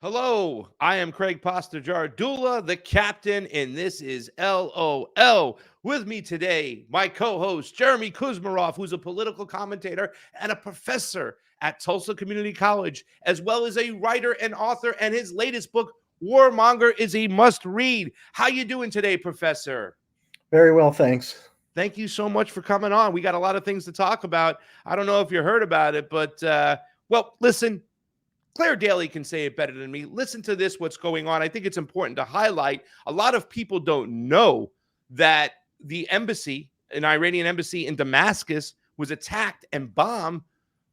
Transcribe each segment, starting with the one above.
Hello, I am Craig Pasta Jardula, the captain, and this is LOL. With me today, my co host, Jeremy Kuzmarov, who's a political commentator and a professor at Tulsa Community College, as well as a writer and author, and his latest book, Warmonger, is a must read. How you doing today, Professor? Very well, thanks. Thank you so much for coming on. We got a lot of things to talk about. I don't know if you heard about it, but, well, listen, Claire Daly can say it better than me. Listen to this, what's going on. I think it's important to highlight. A lot of people don't know that the embassy, an Iranian embassy in Damascus, was attacked and bombed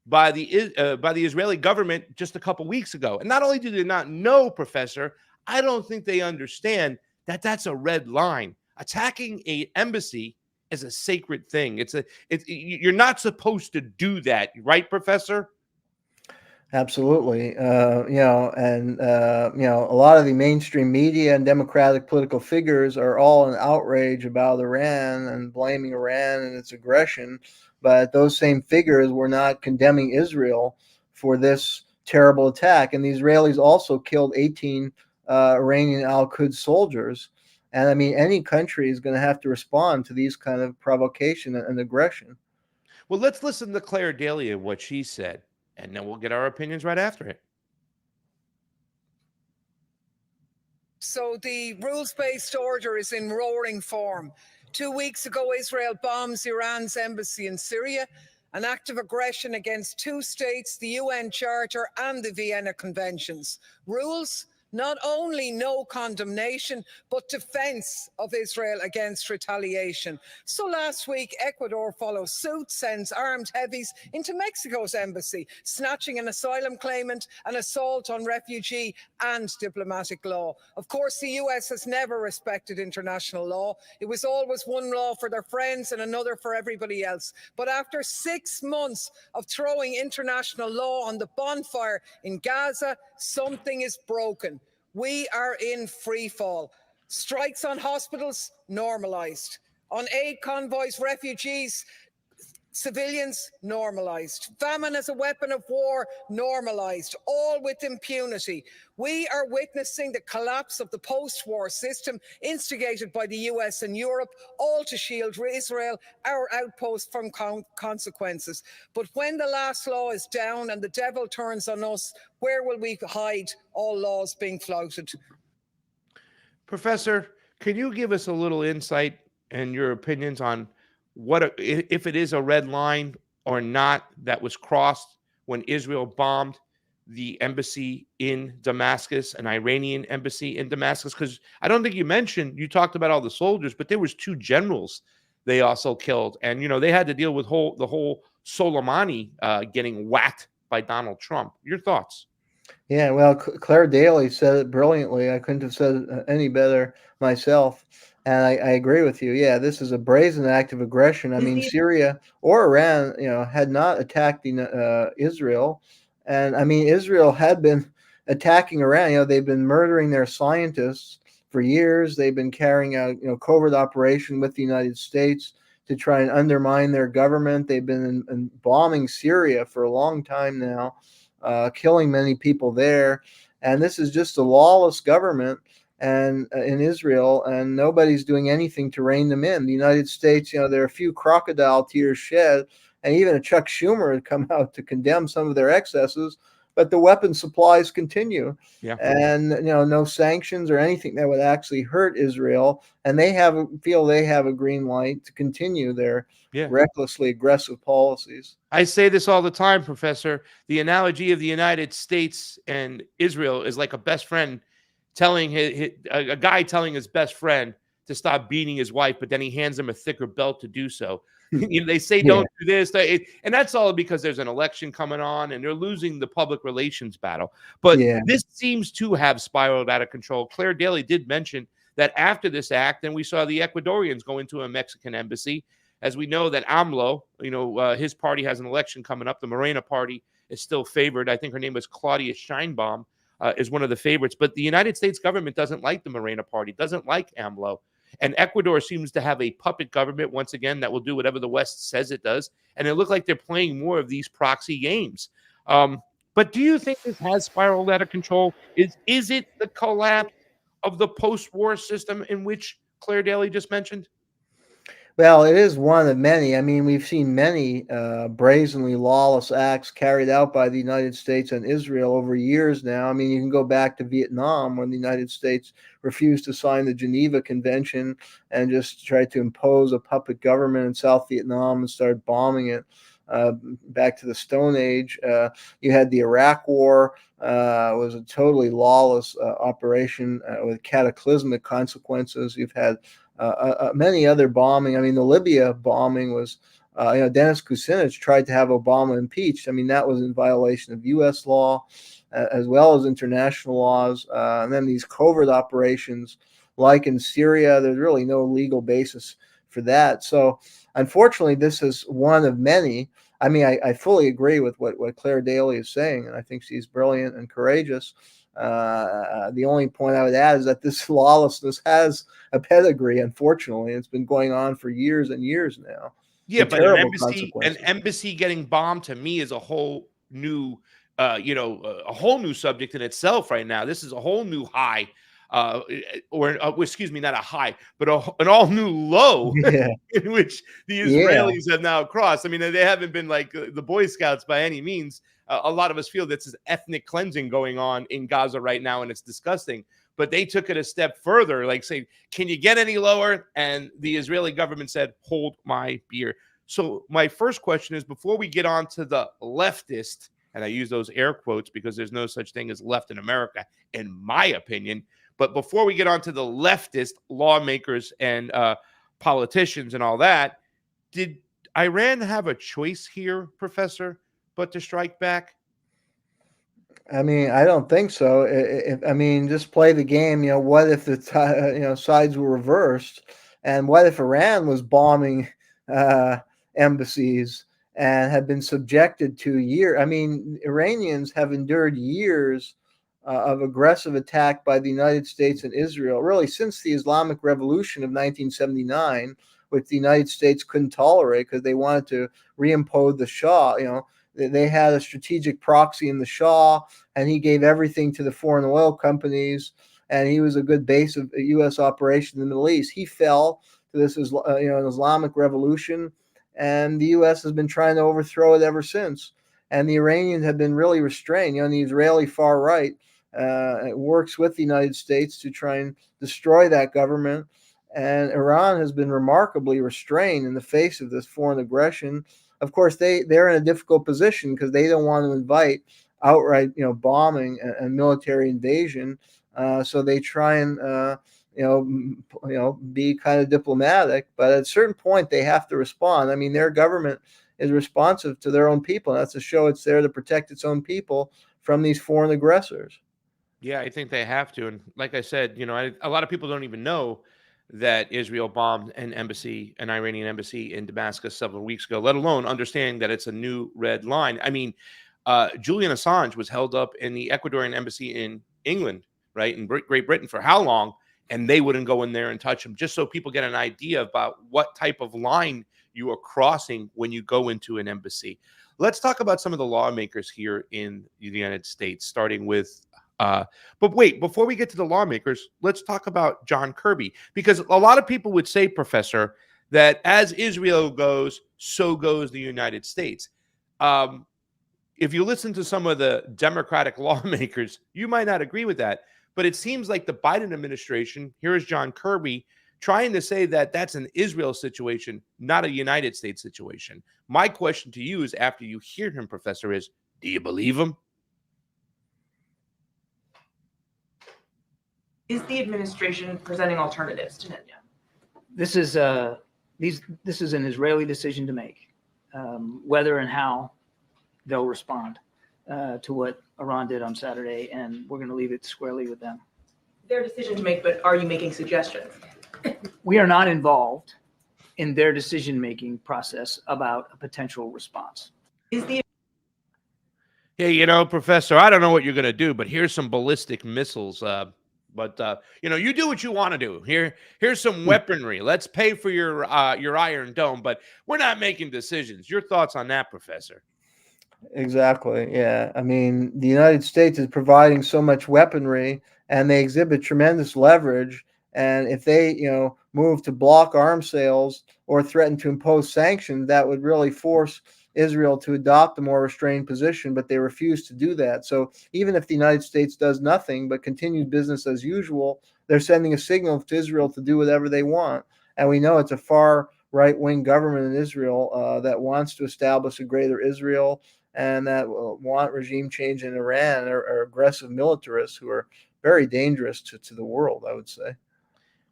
by the Israeli government just a couple weeks ago. And not only do they not know, Professor, I don't think they understand that that's a red line. Attacking an embassy is a sacred thing. You're not supposed to do that, right, Professor? Absolutely. A lot of the mainstream media and democratic political figures are all in outrage about Iran and blaming Iran and its aggression. But those same figures were not condemning Israel for this terrible attack. And the Israelis also killed 18 Iranian al-Quds soldiers. And I mean, any country is going to have to respond to these kind of provocation and aggression. Well, let's listen to Claire Daly and what she said, and then we'll get our opinions right after it. So the rules-based order is in roaring form. 2 weeks ago, Israel bombs Iran's embassy in Syria, an act of aggression against two states, the UN Charter and the Vienna Conventions. Rules? Not only no condemnation, but defense of Israel against retaliation. So last week, Ecuador follows suit, sends armed heavies into Mexico's embassy, snatching an asylum claimant, an assault on refugee and diplomatic law. Of course, the US has never respected international law. It was always one law for their friends and another for everybody else. But after 6 months of throwing international law on the bonfire in Gaza, something is broken. We are in free fall. Strikes on hospitals, normalized. On aid convoys, refugees, civilians, normalized. Famine as a weapon of war, normalized. All with impunity. We are witnessing the collapse of the post-war system instigated by the US and Europe, all to shield Israel, our outpost, from consequences. But when the last law is down and the devil turns on us, where will we hide all laws being flouted? Professor, can you give us a little insight and your opinions on if it is a red line or not that was crossed when Israel bombed the embassy in Damascus, an Iranian embassy in Damascus? Because I don't think you talked about all the soldiers, but there was two generals they also killed. And, they had to deal with the whole Soleimani getting whacked by Donald Trump. Your thoughts? Yeah, well, Claire Daly said it brilliantly. I couldn't have said it any better myself. And I agree with you. Yeah, this is a brazen act of aggression. I mean, Syria or Iran, had not attacked Israel. And I mean, Israel had been attacking Iran. They've been murdering their scientists for years. They've been carrying out, covert operation with the United States to try and undermine their government. They've been bombing Syria for a long time now. Killing many people there, and this is just a lawless government and in Israel, and nobody's doing anything to rein them in. The United States, there are a few crocodile tears shed, and even a Chuck Schumer had come out to condemn some of their excesses, but the weapon supplies continue. Yeah. And no sanctions or anything that would actually hurt Israel, and they feel they have a green light to continue their recklessly aggressive policies. I say this all the time, Professor. The analogy of the United States and Israel is like a best friend telling a guy telling his best friend to stop beating his wife, but then he hands him a thicker belt to do so. They say don't do this, and that's all because there's an election coming on, and they're losing the public relations battle. But this seems to have spiraled out of control. Claire Daly did mention that after this act, then we saw the Ecuadorians go into a Mexican embassy. As we know that AMLO, his party has an election coming up. The Morena party is still favored. I think her name was Claudia Sheinbaum, is one of the favorites. But the United States government doesn't like the Morena party, doesn't like AMLO. And Ecuador seems to have a puppet government, once again, that will do whatever the West says it does. And it looked like they're playing more of these proxy games. But do you think this has spiraled out of control? Is it the collapse of the post-war system in which Claire Daly just mentioned? Well, it is one of many. I mean, we've seen many brazenly lawless acts carried out by the United States and Israel over years now. I mean, you can go back to Vietnam when the United States refused to sign the Geneva Convention and just tried to impose a puppet government in South Vietnam and started bombing it. Back to the Stone Age, you had the Iraq War. Was a totally lawless operation with cataclysmic consequences. You've had many other bombing. I mean, the Libya bombing was, Dennis Kucinich tried to have Obama impeached. I mean, that was in violation of U.S. law as well as international laws. And then these covert operations, like in Syria, there's really no legal basis for that. So, unfortunately, this is one of many. I mean, I fully agree with what Claire Daly is saying, and I think she's brilliant and courageous. The only point I would add is that this lawlessness has a pedigree. Unfortunately, it's been going on for years and years now. Yeah, but an embassy getting bombed to me is a whole new, a whole new subject in itself right now. This is a whole new high, excuse me, not a high, but an all new low in which the Israelis have now crossed. I mean, they haven't been like the Boy Scouts by any means. A lot of us feel this is ethnic cleansing going on in Gaza right now, and it's disgusting. But they took it a step further, like saying, can you get any lower? And the Israeli government said, hold my beer. So my first question is, before we get on to the leftist, and I use those air quotes because there's no such thing as left in America, in my opinion. But before we get on to the leftist lawmakers and politicians and all that, did Iran have a choice here, Professor, but to strike back? I mean, I don't think so. I mean, just play the game. What if the sides were reversed, and what if Iran was bombing embassies and had been subjected to years? I mean, Iranians have endured years of aggressive attack by the United States and Israel, really since the Islamic Revolution of 1979, which the United States couldn't tolerate because they wanted to reimpose the Shah. They had a strategic proxy in the Shah, and he gave everything to the foreign oil companies, and he was a good base of U.S. operation in the Middle East. He fell to this an Islamic revolution, and the U.S. has been trying to overthrow it ever since. And the Iranians have been really restrained. The Israeli far right works with the United States to try and destroy that government, and Iran has been remarkably restrained in the face of this foreign aggression. Of course, they're in a difficult position because they don't want to invite outright, bombing and military invasion. So they try and, be kind of diplomatic. But at a certain point, they have to respond. I mean, their government is responsive to their own people. That's to show it's there to protect its own people from these foreign aggressors. Yeah, I think they have to. And like I said, a lot of people don't even know that Israel bombed an Iranian embassy in Damascus several weeks ago, let alone understanding that it's a new red line. I mean, Julian Assange was held up in the Ecuadorian embassy in England, right, in Great Britain for how long? And they wouldn't go in there and touch him, just so people get an idea about what type of line you are crossing when you go into an embassy. Let's talk about some of the lawmakers here in the United States, starting with but wait, before we get to the lawmakers, let's talk about John Kirby, because a lot of people would say, Professor, that as Israel goes, so goes the United States. If you listen to some of the Democratic lawmakers, you might not agree with that, but it seems like the Biden administration, here is John Kirby, trying to say that that's an Israel situation, not a United States situation. My question to you is, after you hear him, Professor, is, do you believe him? Is the administration presenting alternatives to Netanyahu? This is an Israeli decision to make, whether and how they'll respond to what Iran did on Saturday, and we're going to leave it squarely with them. Their decision to make, but are you making suggestions? We are not involved in their decision-making process about a potential response. Hey, Professor, I don't know what you're going to do, but here's some ballistic missiles. But you do what you want to do. Here's some weaponry. Let's pay for your Iron Dome, but we're not making decisions. Your thoughts on that, Professor? Exactly. Yeah. I mean, the United States is providing so much weaponry and they exhibit tremendous leverage. And if they, move to block arms sales or threaten to impose sanctions, that would really force Israel to adopt a more restrained position, but they refuse to do that. So even if the United States does nothing but continues business as usual, they're sending a signal to Israel to do whatever they want. And we know it's a far right-wing government in Israel that wants to establish a greater Israel and that want regime change in Iran are aggressive militarists who are very dangerous to the world, I would say.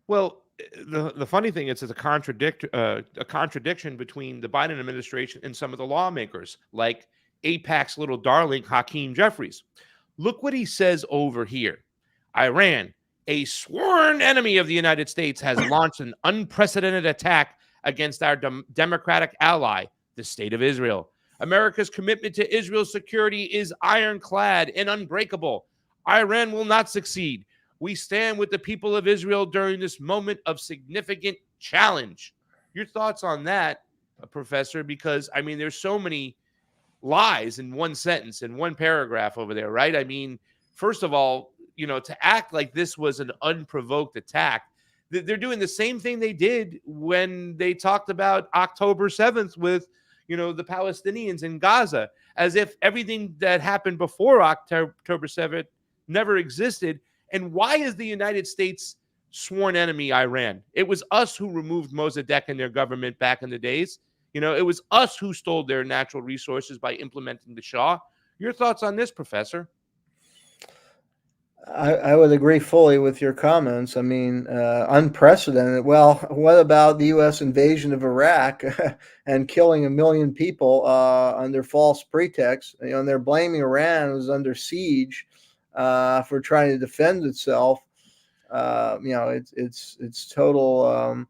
Well, the funny thing is, it's a contradiction between the Biden administration and some of the lawmakers, like AIPAC's little darling Hakeem Jeffries. Look what he says over here. Iran, a sworn enemy of the United States, has launched an unprecedented attack against our democratic ally, the State of Israel. America's commitment to Israel's security is ironclad and unbreakable. Iran will not succeed. We stand with the people of Israel during this moment of significant challenge. Your thoughts on that, Professor? Because, I mean, there's so many lies in one sentence, in one paragraph over there, right? I mean, first of all, to act like this was an unprovoked attack, they're doing the same thing they did when they talked about October 7th with, the Palestinians in Gaza, as if everything that happened before October 7th never existed. And why is the United States sworn enemy Iran? It was us who removed Mossadegh and their government back in the days. It was us who stole their natural resources by implementing the Shah. Your thoughts on this, Professor? I would agree fully with your comments. I mean, unprecedented. Well, what about the U.S. invasion of Iraq and killing 1 million people under false pretext? And they're blaming Iran, who's under siege, for trying to defend itself. It's total,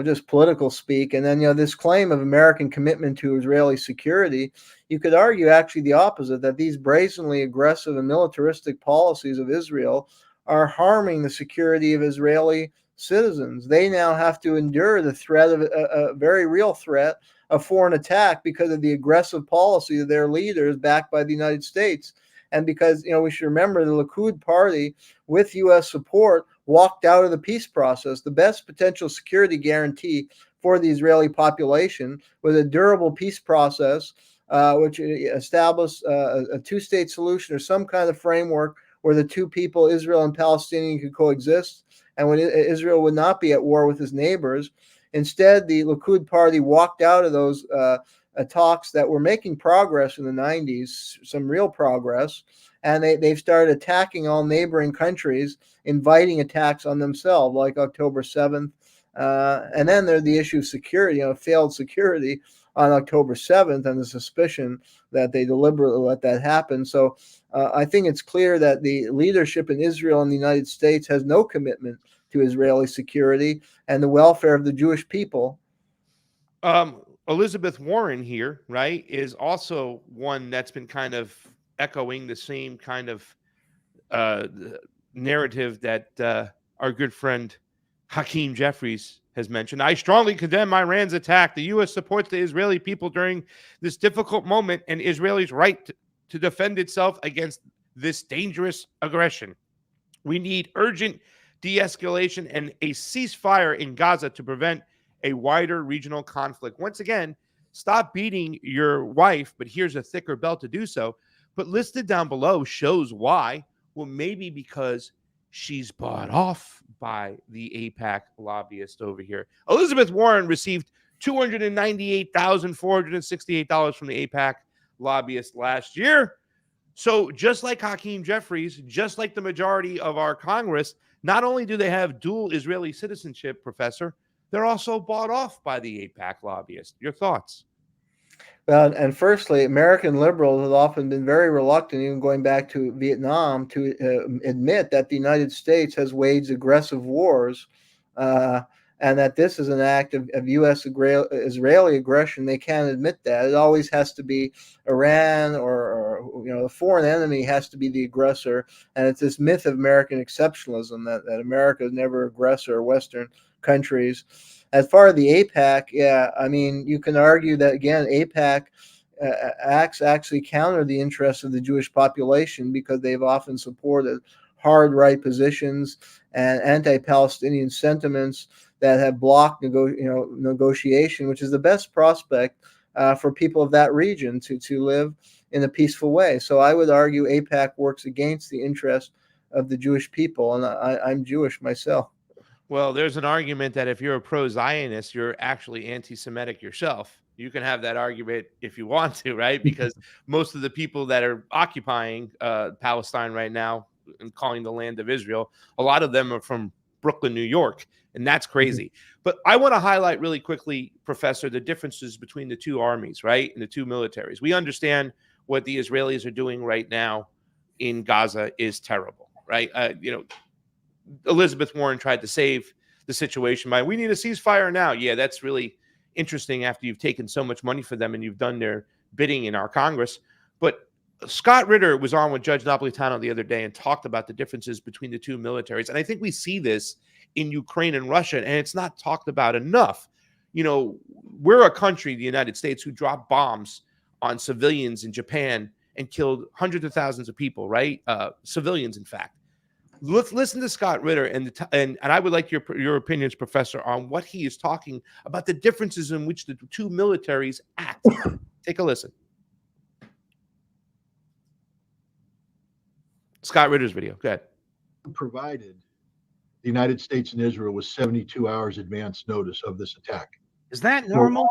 just political speak. And then, this claim of American commitment to Israeli security, you could argue actually the opposite, that these brazenly aggressive and militaristic policies of Israel are harming the security of Israeli citizens. They now have to endure the threat of a very real threat of foreign attack because of the aggressive policy of their leaders backed by the United States. And because, we should remember the Likud party with U.S. support walked out of the peace process. The best potential security guarantee for the Israeli population was a durable peace process, which established a two-state solution or some kind of framework where the two people, Israel and Palestinian, could coexist, and when Israel would not be at war with its neighbors. Instead, the Likud party walked out of those talks that were making progress in the 90s, some real progress, and they've started attacking all neighboring countries, inviting attacks on themselves, like October 7th. And then there's the issue of security, failed security on October 7th, and the suspicion that they deliberately let that happen. So I think it's clear that the leadership in Israel and the United States has no commitment to Israeli security and the welfare of the Jewish people. Elizabeth Warren here, right, is also one that's been kind of echoing the same kind of narrative that our good friend Hakeem Jeffries has mentioned. I strongly condemn Iran's attack. The U.S. supports the Israeli people during this difficult moment and Israel's right to defend itself against this dangerous aggression. We need urgent de-escalation and a ceasefire in Gaza to prevent a wider regional conflict. Once again, stop beating your wife, but here's a thicker belt to do so. But listed down below shows why. Well, maybe because she's bought off by the AIPAC lobbyist over here. Elizabeth Warren received $298,468 from the AIPAC lobbyist last year. So just like Hakeem Jeffries, just like the majority of our Congress, not only do they have dual Israeli citizenship, Professor, they're also bought off by the AIPAC lobbyist. Your thoughts? Well, and firstly, American liberals have often been very reluctant, even going back to Vietnam, to admit that the United States has waged aggressive wars, and that this is an act of U.S. Israeli aggression. They can't admit that. It always has to be Iran or a foreign enemy has to be the aggressor. And it's this myth of American exceptionalism that America is never aggressor or Western countries. As far as the AIPAC, yeah, I mean, you can argue that, again, AIPAC acts actually counter the interests of the Jewish population, because they've often supported hard right positions and anti-Palestinian sentiments that have blocked negotiation, which is the best prospect for people of that region to live in a peaceful way. So I would argue AIPAC works against the interest of the Jewish people, and I'm Jewish myself. Well, there's an argument that if you're a pro-Zionist, you're actually anti-Semitic yourself. You can have that argument if you want to, right? Because most of the people that are occupying Palestine right now and calling the land of Israel, a lot of them are from Brooklyn, New York, and that's crazy. But I want to highlight really quickly, Professor, the differences between the two armies, right, and the two militaries. We understand what the Israelis are doing right now in Gaza is terrible, right? Elizabeth Warren tried to save the situation by, we need a ceasefire now. Yeah, that's really interesting after you've taken so much money for them and you've done their bidding in our Congress. But Scott Ritter was on with Judge Napolitano the other day and talked about the differences between the two militaries. And I think we see this in Ukraine and Russia, and it's not talked about enough. We're a country, the United States, who dropped bombs on civilians in Japan and killed hundreds of thousands of people, right? Civilians, in fact. Let's listen to Scott Ritter, and I would like your opinions, Professor, on what he is talking about, the differences in which the two militaries act. Take a listen. Scott Ritter's video. Go ahead. Provided the United States and Israel with 72 hours advance notice of this attack. Is that normal?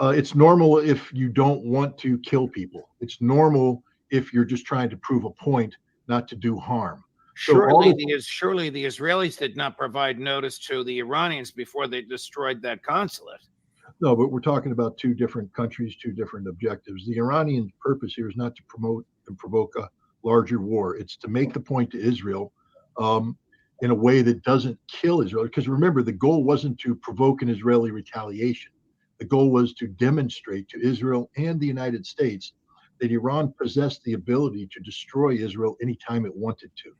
It's normal if you don't want to kill people. It's normal if you're just trying to prove a point, not to do harm. Surely the Israelis did not provide notice to the Iranians before they destroyed that consulate. No, but we're talking about two different countries, two different objectives. The Iranian purpose here is not to promote and provoke a larger war. It's to make the point to Israel in a way that doesn't kill Israel. Because remember, the goal wasn't to provoke an Israeli retaliation. The goal was to demonstrate to Israel and the United States that Iran possessed the ability to destroy Israel anytime it wanted to.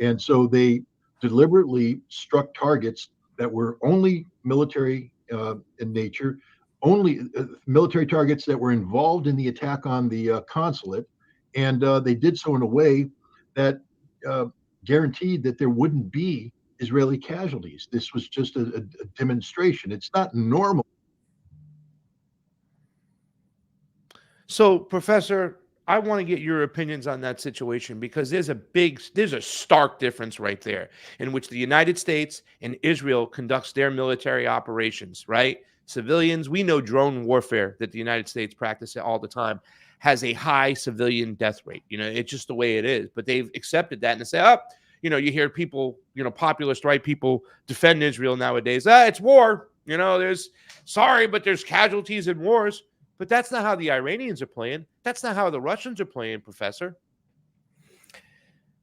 And so they deliberately struck targets that were only military in nature, only military targets that were involved in the attack on the consulate. And they did so in a way that guaranteed that there wouldn't be Israeli casualties. This was just a demonstration. It's not normal. So, Professor, I want to get your opinions on that situation, because there's a stark difference right there in which the United States and Israel conducts their military operations, right? Civilians, we know drone warfare that the United States practices all the time has a high civilian death rate. It's just the way it is. But they've accepted that and they say, you hear people, populist right people defend Israel nowadays. It's war. There's casualties in wars. But that's not how the Iranians are playing. That's not how the Russians are playing, Professor.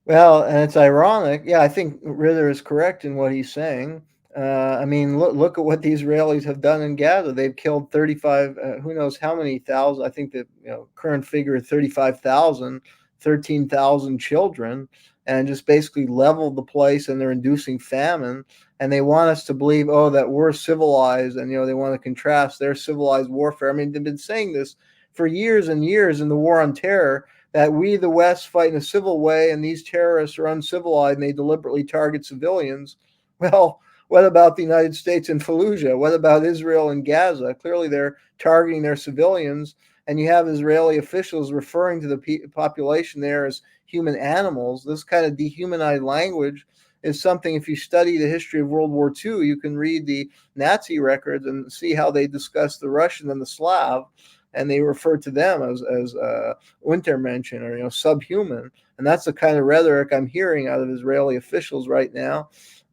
Well, and it's ironic. Yeah, I think Ritter is correct in what he's saying. Look at what the Israelis have done in Gaza. They've killed 35, who knows how many thousand. I think the current figure is 35,000, 13,000 children, and just basically leveled the place, and they're inducing famine. And they want us to believe, that we're civilized, and they want to contrast their civilized warfare. I mean, they've been saying this for years and years in the war on terror, that we, the West, fight in a civil way, and these terrorists are uncivilized, and they deliberately target civilians. Well, what about the United States in Fallujah? What about Israel and Gaza? Clearly, they're targeting their civilians, and you have Israeli officials referring to the population there as human animals. This kind of dehumanized language is something, if you study the history of World War II, you can read the Nazi records and see how they discuss the Russian and the Slav, and they refer to them as Untermenschen, or subhuman. And that's the kind of rhetoric I'm hearing out of Israeli officials right now.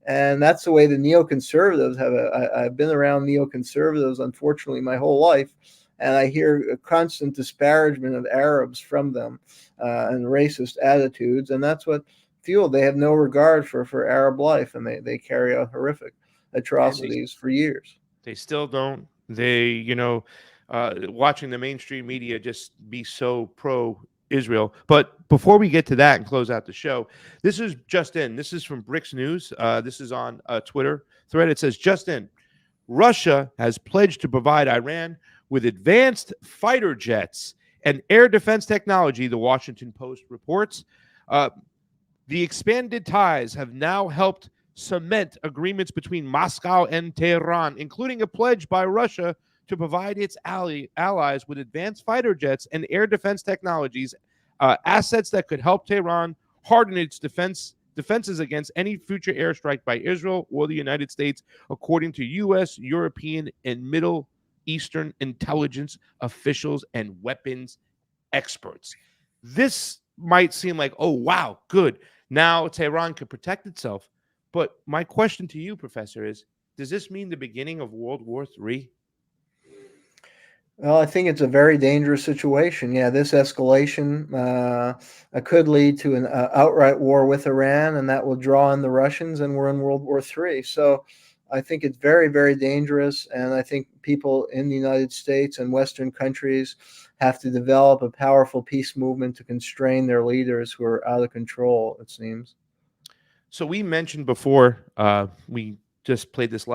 And that's the way the neoconservatives have. I've been around neoconservatives, unfortunately, my whole life, and I hear a constant disparagement of Arabs from them and racist attitudes, and that's what fueled. They have no regard for Arab life, and they carry out horrific atrocities for years. They still don't. They, watching the mainstream media just be so pro-Israel. But before we get to that and close out the show, this is just in. This is from Bricks News. This is on a Twitter thread. It says, just in, Russia has pledged to provide Iran with advanced fighter jets and air defense technology, the Washington Post reports. The expanded ties have now helped cement agreements between Moscow and Tehran, including a pledge by Russia to provide its allies with advanced fighter jets and air defense technologies, assets that could help Tehran harden its defenses against any future airstrike by Israel or the United States, according to U.S., European, and Middle Eastern intelligence officials and weapons experts. This might seem like, oh, wow, good. Now Tehran could protect itself. But my question to you, Professor, is, does this mean the beginning of World War III? Well, I think it's a very dangerous situation. Yeah, this escalation could lead to an outright war with Iran, and that will draw in the Russians, and we're in World War III. So I think it's very, very dangerous, and I think people in the United States and Western countries have to develop a powerful peace movement to constrain their leaders who are out of control, it seems. So we mentioned before, we just showed this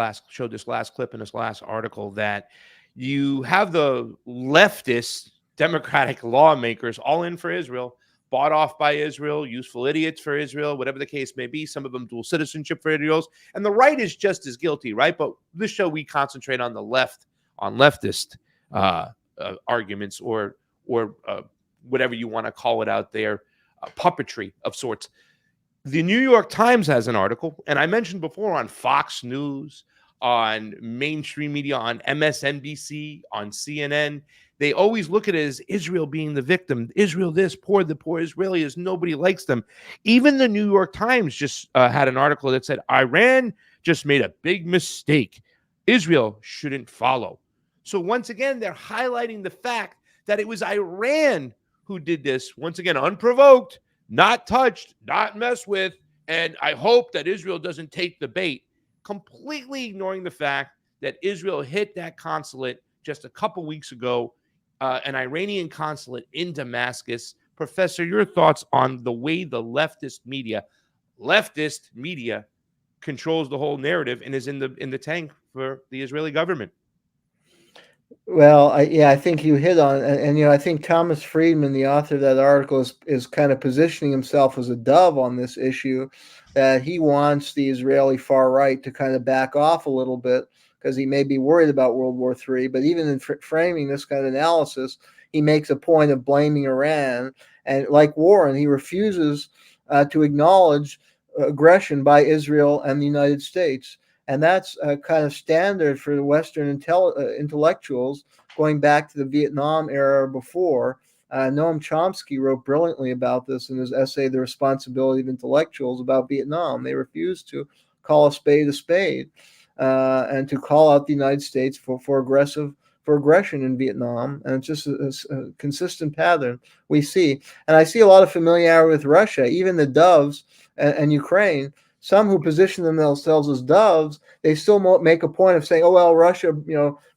last clip in this last article, that you have the leftist Democratic lawmakers all in for Israel, bought off by Israel, useful idiots for Israel, whatever the case may be. Some of them dual citizenship for Israel. And the right is just as guilty, right? But this show, we concentrate on the left, on leftist arguments or whatever you want to call it out there, puppetry of sorts. The New York Times has an article, and I mentioned before, on Fox News, on mainstream media, on MSNBC, on CNN, they always look at it as Israel being the victim. Israel this, the poor Israelis, nobody likes them. Even the New York Times just had an article that said Iran just made a big mistake. Israel shouldn't follow. So once again, they're highlighting the fact that it was Iran who did this, once again, unprovoked, not touched, not messed with, and I hope that Israel doesn't take the bait, completely ignoring the fact that Israel hit that consulate just a couple weeks ago, an Iranian consulate in Damascus. Professor, your thoughts on the way the leftist media controls the whole narrative and is in the tank for the Israeli government? Well, I think you hit on, and I think Thomas Friedman, the author of that article, is kind of positioning himself as a dove on this issue, that he wants the Israeli far right to kind of back off a little bit because he may be worried about World War III. But even in framing this kind of analysis, he makes a point of blaming Iran, and like Warren, he refuses to acknowledge aggression by Israel and the United States. And that's kind of standard for the Western intellectuals going back to the Vietnam era before. Noam Chomsky wrote brilliantly about this in his essay, The Responsibility of Intellectuals, about Vietnam. They refused to call a spade and to call out the United States for aggression in Vietnam. And it's just a consistent pattern we see. And I see a lot of familiarity with Russia, even the doves and Ukraine. Some who position themselves as doves, they still make a point of saying, oh, well, Russia,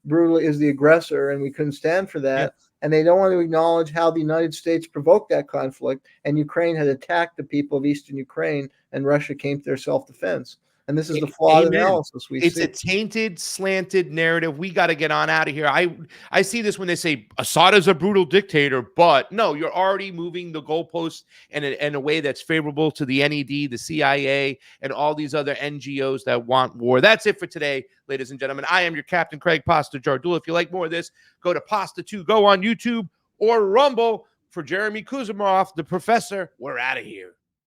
brutally is the aggressor and we couldn't stand for that. Yeah. And they don't want to acknowledge how the United States provoked that conflict, and Ukraine had attacked the people of Eastern Ukraine, and Russia came to their self-defense. And this is the flawed analysis we see. It's a tainted, slanted narrative. We got to get on out of here. I see this when they say Assad is a brutal dictator, but no, you're already moving the goalposts in a way that's favorable to the NED, the CIA, and all these other NGOs that want war. That's it for today, ladies and gentlemen. I am your Captain Craig Pasta Jardula. If you like more of this, go to Pasta 2, go on YouTube or Rumble. For Jeremy Kuzmarov, the professor, we're out of here.